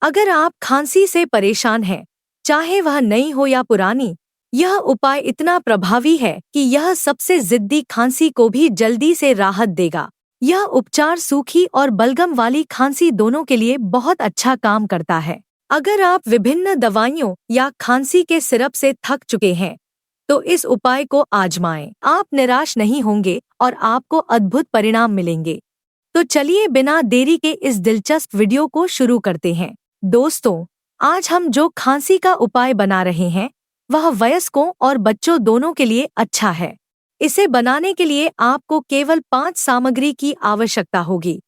अगर आप खांसी से परेशान हैं, चाहे वह नई हो या पुरानी, यह उपाय इतना प्रभावी है कि यह सबसे जिद्दी खांसी को भी जल्दी से राहत देगा। यह उपचार सूखी और बलगम वाली खांसी दोनों के लिए बहुत अच्छा काम करता है। अगर आप विभिन्न दवाइयों या खांसी के सिरप से थक चुके हैं, तो इस उपाय को आजमाएं। आप निराश नहीं होंगे और आपको अद्भुत परिणाम मिलेंगे। तो चलिए बिना देरी के इस दिलचस्प वीडियो को शुरू करते हैं। दोस्तों, आज हम जो खांसी का उपाय बना रहे हैं, वह वयस्कों और बच्चों दोनों के लिए अच्छा है। इसे बनाने के लिए आपको केवल 5 सामग्री की आवश्यकता होगी,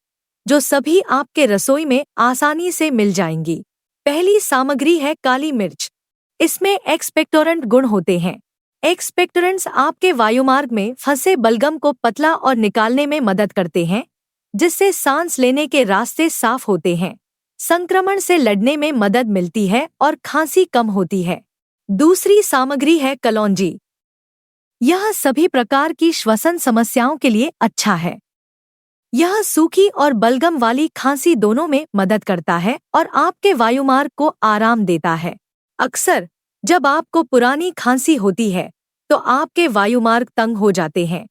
जो सभी आपके रसोई में आसानी से मिल जाएंगी। पहली सामग्री है काली मिर्च। इसमें एक्सपेक्टोरेंट गुण होते हैं। एक्सपेक्टोरेंट्स आपके वायुमार्ग में फंसे बलगम को पतला और निकालने में मदद करते हैं, जिससे सांस लेने के रास्ते साफ होते हैं, संक्रमण से लड़ने में मदद मिलती है और खांसी कम होती है। दूसरी सामग्री है कलौंजी। यह सभी प्रकार की श्वसन समस्याओं के लिए अच्छा है। यह सूखी और बलगम वाली खांसी दोनों में मदद करता है और आपके वायुमार्ग को आराम देता है। अक्सर जब आपको पुरानी खांसी होती है, तो आपके वायुमार्ग तंग हो जाते हैं।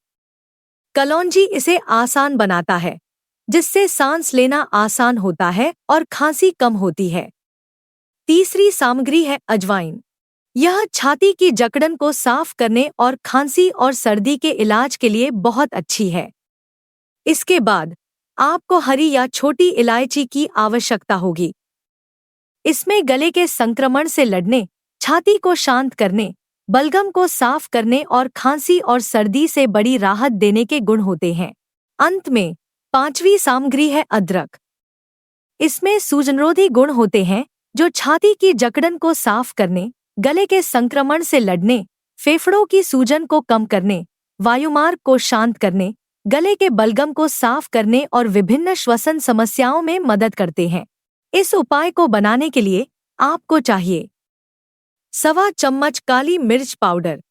कलौंजी इसे आसान बनाता है, जिससे सांस लेना आसान होता है और खांसी कम होती है। तीसरी सामग्री है अजवाइन। यह छाती की जकड़न को साफ करने और खांसी और सर्दी के इलाज के लिए बहुत अच्छी है। इसके बाद आपको हरी या छोटी इलायची की आवश्यकता होगी। इसमें गले के संक्रमण से लड़ने, छाती को शांत करने, बलगम को साफ करने और खांसी और सर्दी से बड़ी राहत देने के गुण होते हैं। अंत में पांचवी सामग्री है अदरक। इसमें सूजनरोधी गुण होते हैं, जो छाती की जकड़न को साफ करने, गले के संक्रमण से लड़ने, फेफड़ों की सूजन को कम करने, वायुमार्ग को शांत करने, गले के बलगम को साफ करने और विभिन्न श्वसन समस्याओं में मदद करते हैं। इस उपाय को बनाने के लिए आपको चाहिए 1.25 चम्मच काली मिर्च पाउडर,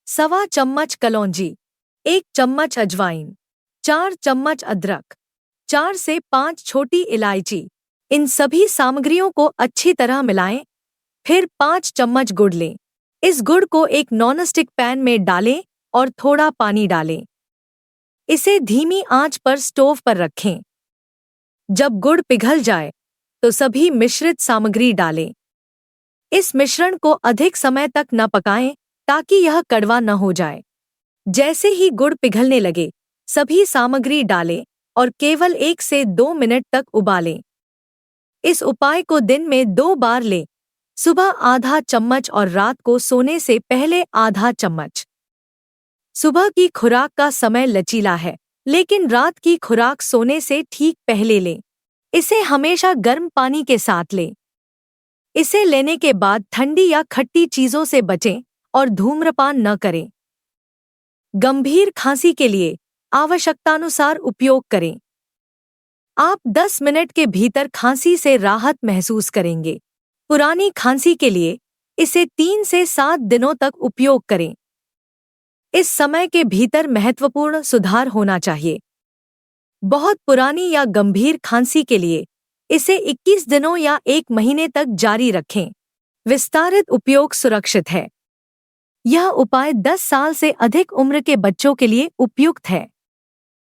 1.25 चम्मच कलौंजी, 1 चम्मच अजवाइन, 4 चम्मच अदरक, 4 से 5 छोटी इलायची। इन सभी सामग्रियों को अच्छी तरह मिलाएं। फिर 5 चम्मच गुड़ लें। इस गुड़ को एक नॉनस्टिक पैन में डालें और थोड़ा पानी डालें। इसे धीमी आंच पर स्टोव पर रखें। जब गुड़ पिघल जाए, तो सभी मिश्रित सामग्री डालें। इस मिश्रण को अधिक समय तक न पकाएं, ताकि यह कड़वा न हो जाए। जैसे ही गुड़ पिघलने लगे, सभी सामग्री डालें और केवल 1 से 2 मिनट तक उबालें। इस उपाय को दिन में 2 बार लें, सुबह आधा चम्मच और रात को सोने से पहले आधा चम्मच। सुबह की खुराक का समय लचीला है, लेकिन रात की खुराक सोने से ठीक पहले लें। इसे हमेशा गर्म पानी के साथ लें। इसे लेने के बाद ठंडी या खट्टी चीजों से बचें और धूम्रपान न करें। गंभीर खांसी के लिए आवश्यकतानुसार उपयोग करें। आप 10 मिनट के भीतर खांसी से राहत महसूस करेंगे। पुरानी खांसी के लिए इसे 3 से 7 दिनों तक उपयोग करें। इस समय के भीतर महत्वपूर्ण सुधार होना चाहिए। बहुत पुरानी या गंभीर खांसी के लिए इसे 21 दिनों या 1 महीने तक जारी रखें। विस्तारित उपयोग सुरक्षित है। यह उपाय 10 साल से अधिक उम्र के बच्चों के लिए उपयुक्त है।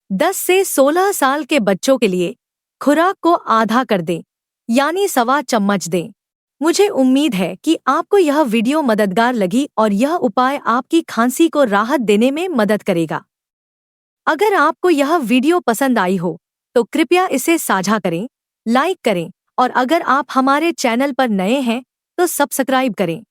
10 से 16 साल के बच्चों के लिए खुराक को आधा कर दें, यानी 1.25 चम्मच दें। मुझे उम्मीद है कि आपको यह वीडियो मददगार लगी और यह उपाय आपकी खांसी को राहत देने में मदद करेगा। अगर आपको यह वीडियो पसंद आई हो, तो कृपया इसे साझा करें, लाइक करें और अगर आप हमारे चैनल पर नए हैं, तो सब्सक्राइब करें।